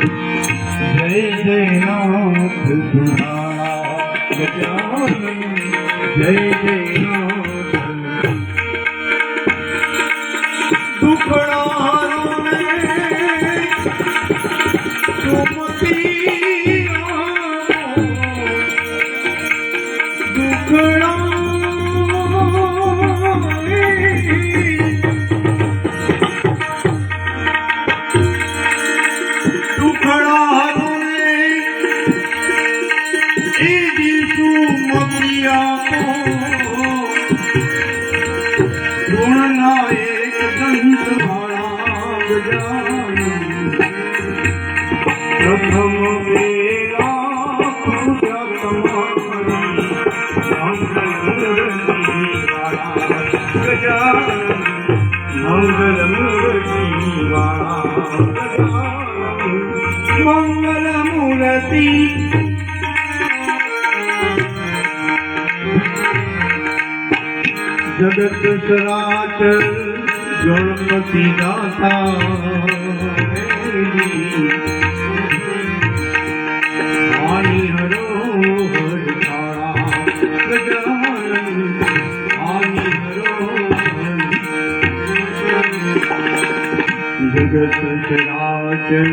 जय जय नाथ सुधारा गजानन जय जय नाथ दुखड़ा सुमति दुखड़ा प्रथम वेला पूजा मंगल मूर्ति वाला मंगल मूर्ति जगत सराचर गणपति दाता आनी हरो हर तारा गजानन आनी हरो जगत सराचर